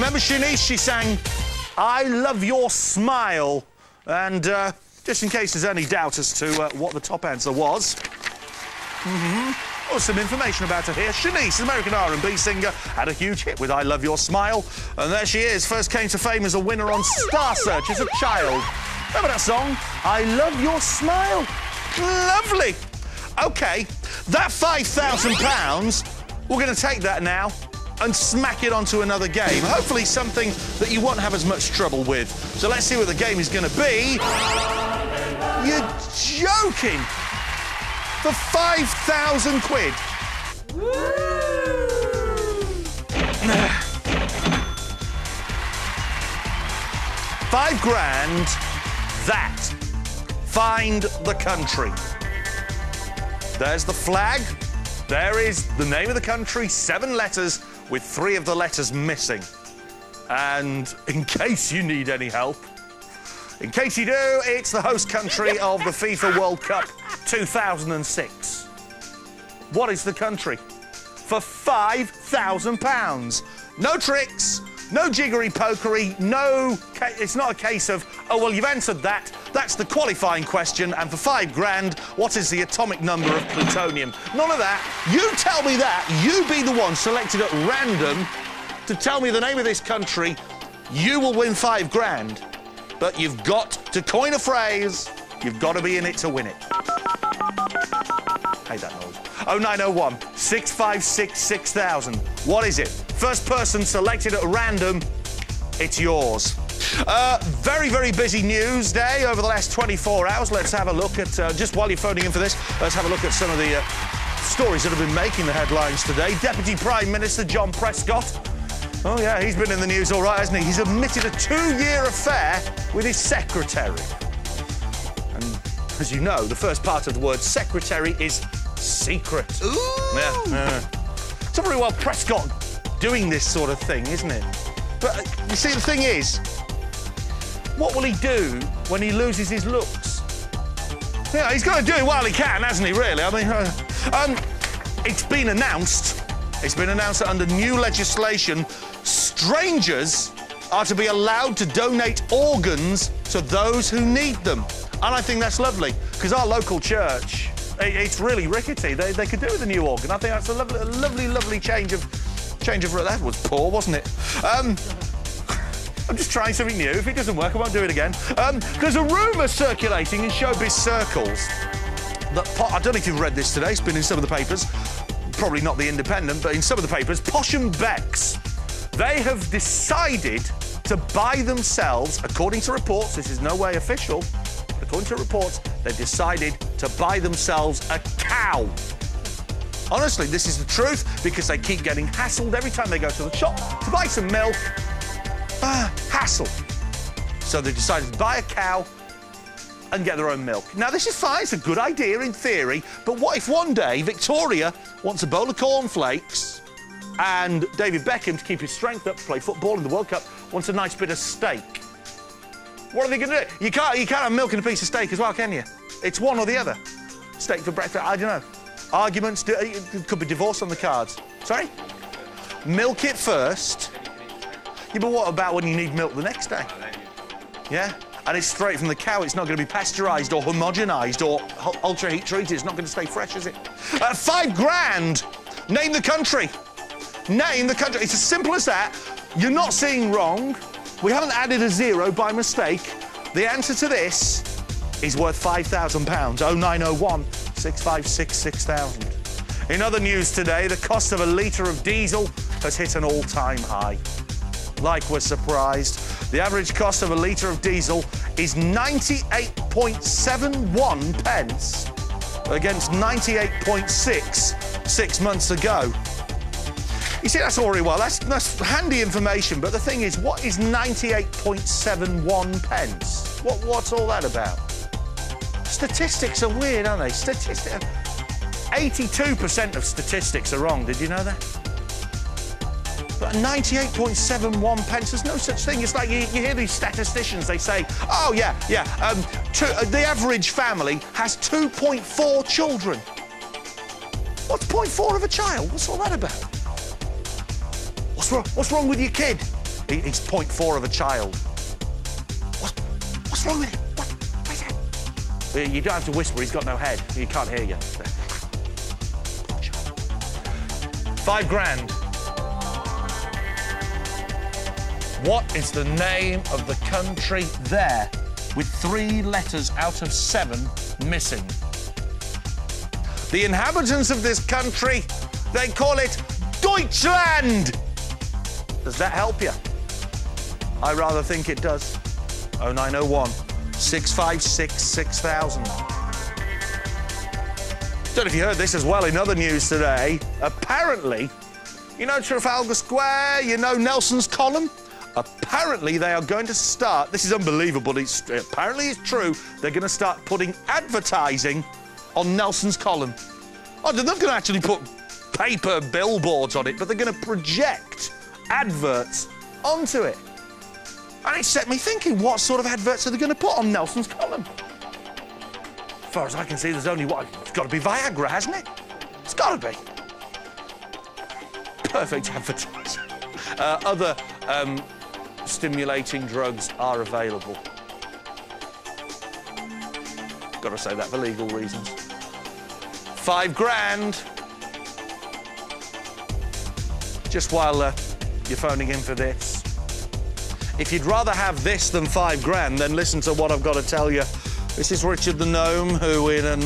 Remember Shanice? She sang, "I Love Your Smile." And just in case there's any doubt as to what the top answer was, some information about her here. Shanice, an American R&B singer, had a huge hit with "I Love Your Smile." And there she is, first came to fame as a winner on Star Search as a child. Remember that song? "I Love Your Smile." Lovely. OK, that £5,000, we're going to take that now and smack it onto another game. Hopefully something that you won't have as much trouble with. So let's see what the game is going to be. You're joking! For 5,000 quid. £5,000, that. Find the country. There's the flag. There is the name of the country, 7 letters, with 3 of the letters missing. And in case you need any help, in case you do, it's the host country of the FIFA World Cup 2006. What is the country? For £5,000. No tricks, no jiggery-pokery, no... It's not a case of, oh, well, you've answered that. That's the qualifying question. And for £5,000, what is the atomic number of plutonium? None of that. You tell me that. You be the one selected at random to tell me the name of this country. You will win £5,000. But you've got to coin a phrase. You've got to be in it to win it. Hate that noise. 0901 656 6000. What is it? First person selected at random, it's yours. Very, very busy news day over the last 24 hours. Let's have a look at, just while you're phoning in for this, let's have a look at some of the stories that have been making the headlines today. Deputy Prime Minister John Prescott. Oh, yeah, he's been in the news all right, hasn't he? He's admitted a 2-year affair with his secretary. And, as you know, the first part of the word secretary is secret. Ooh. Yeah. It's not very well Prescott doing this sort of thing, isn't it? But, you see, the thing is, what will he do when he loses his looks? Yeah, he's got to do it while he can, hasn't he, really? I mean, it's been announced. It's been announced that under new legislation, strangers are to be allowed to donate organs to those who need them. And I think that's lovely, because our local church, it's really rickety. They could do with a new organ. I think that's a lovely, lovely change of... That was poor, wasn't it? I'm just trying something new. If it doesn't work, I won't do it again. There's a rumour circulating in showbiz circles that... I don't know if you've read this today. It's been in some of the papers. Probably not the Independent, but in some of the papers, Posh and Becks, they have decided to buy themselves, according to reports, this is no way official, according to reports, they've decided to buy themselves a cow. Honestly, this is the truth, because they keep getting hassled every time they go to the shop to buy some milk. Hassle. So they decided to buy a cow and get their own milk. Now, this is fine, it's a good idea in theory, but what if one day Victoria wants a bowl of cornflakes and David Beckham, to keep his strength up, to play football in the World Cup, wants a nice bit of steak? What are they going to do? You can't have milk and a piece of steak as well, can you? It's one or the other. Steak for breakfast, I don't know. Arguments, it could be divorce on the cards. Sorry? Milk it first. Yeah, but what about when you need milk the next day? Yeah? And it's straight from the cow. It's not going to be pasteurised or homogenised or ultra-heat treated. It's not going to stay fresh, is it? £5,000. Name the country. Name the country. It's as simple as that. You're not seeing wrong. We haven't added a 0 by mistake. The answer to this is worth £5,000. 0901 656 6000. In other news today, the cost of a litre of diesel has hit an all-time high. Like we're surprised. The average cost of a litre of diesel is 98.71 pence against 98.6 6 months ago. You see, that's all very well. That's handy information, but the thing is, what is 98.71 pence? What's all that about? Statistics are weird, aren't they? 82% of statistics are wrong. Did you know that? But 98.71 pence, there's no such thing. It's like you hear these statisticians, they say, oh, yeah, the average family has 2.4 children. What's 0.4 of a child? What's all that about? What's wrong with your kid? He's 0.4 of a child. What's wrong with him? What is it? You don't have to whisper, he's got no head. He can't hear you. 5 grand. What is the name of the country there with 3 letters out of 7 missing? The inhabitants of this country, they call it Deutschland. Does that help you? I rather think it does. 0901 656 6000. Don't know if you heard this as well in other news today. Apparently, you know Trafalgar Square, you know Nelson's Column? Apparently they are going to start, this is unbelievable, apparently it's true, they're going to start putting advertising on Nelson's Column. Oh, they're not going to actually put paper billboards on it, but they're going to project adverts onto it. And it set me thinking, what sort of adverts are they going to put on Nelson's Column? As far as I can see, there's only one. It's got to be Viagra, hasn't it? It's got to be. Perfect advertising. Other stimulating drugs are available. Got to say that for legal reasons. 5 grand. Just while you're phoning in for this. If you'd rather have this than 5 grand, then listen to what I've got to tell you. This is Richard the Gnome, who, in an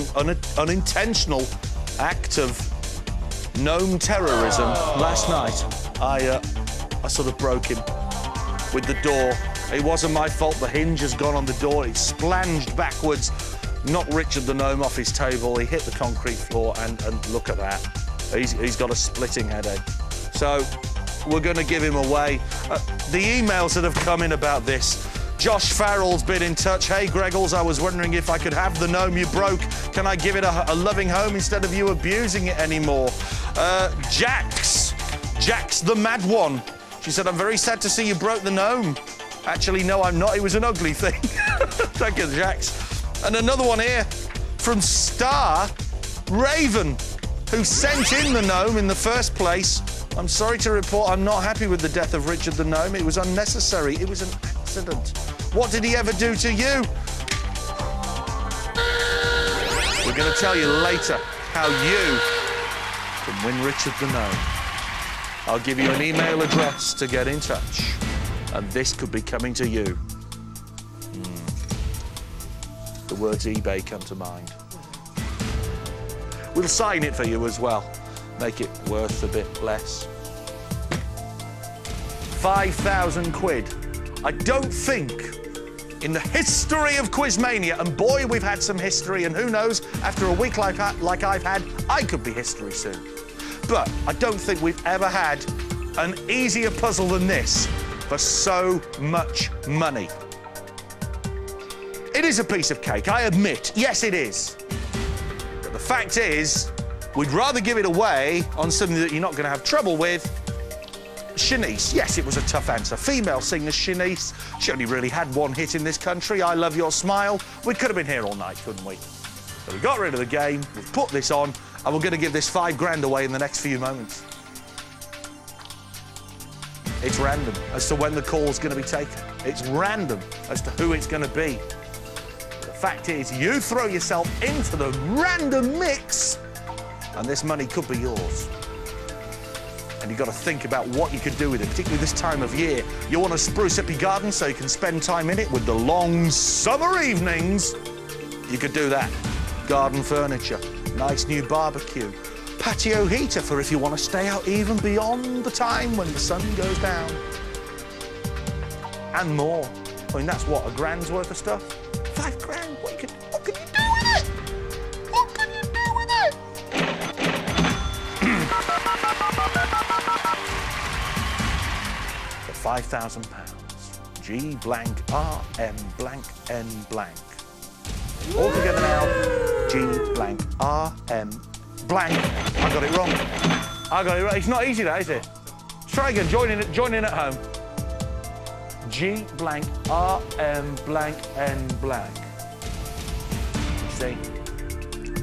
unintentional act of gnome terrorism last night, I sort of broke him with the door. It wasn't my fault. The hinge has gone on the door. He splanged backwards, knocked Richard the Gnome off his table. He hit the concrete floor, and look at that. He's got a splitting headache. So we're going to give him away. The emails that have come in about this. Josh Farrell's been in touch. Hey, Greggles, I was wondering if I could have the gnome you broke. Can I give it a loving home instead of you abusing it anymore? Jax the mad one. She said, I'm very sad to see you broke the gnome. Actually, no, I'm not. It was an ugly thing. Thank you, Jax. And another one here from Star Raven, who sent in the gnome in the first place. I'm sorry to report I'm not happy with the death of Richard the Gnome. It was unnecessary. It was an accident. What did he ever do to you? We're going to tell you later how you can win Richard the Gnome. I'll give you an email address to get in touch, and this could be coming to you. The words eBay come to mind. We'll sign it for you as well. Make it worth a bit less. 5,000 quid. I don't think in the history of Quizmania, and boy, we've had some history, and who knows, after a week like I've had, I could be history soon. But I don't think we've ever had an easier puzzle than this for so much money. It is a piece of cake, I admit. Yes, it is. But the fact is, we'd rather give it away on something that you're not going to have trouble with. Shanice. Yes, it was a tough answer. Female singer Shanice. She only really had one hit in this country, I Love Your Smile. We could have been here all night, couldn't we? So we got rid of the game, we've put this on, and we're going to give this 5 grand away in the next few moments. It's random as to when the call's going to be taken. It's random as to who it's going to be. The fact is, you throw yourself into the random mix, and this money could be yours. And you've got to think about what you could do with it, particularly this time of year. You want to spruce up your garden so you can spend time in it with the long summer evenings. You could do that. Garden furniture, nice new barbecue, patio heater for if you want to stay out even beyond the time when the sun goes down. And more. I mean, that's what, a grand's worth of stuff? 5 grand? What can you do with it? What can you do with it? For £5,000. G blank R M blank N blank. All together now. G blank R M blank. I got it wrong. I got it right. It's not easy, that, is it? Let's try again. Join in at home. G blank R M blank N blank. See?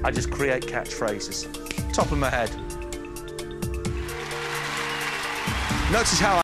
I just create catchphrases. Top of my head. Notice how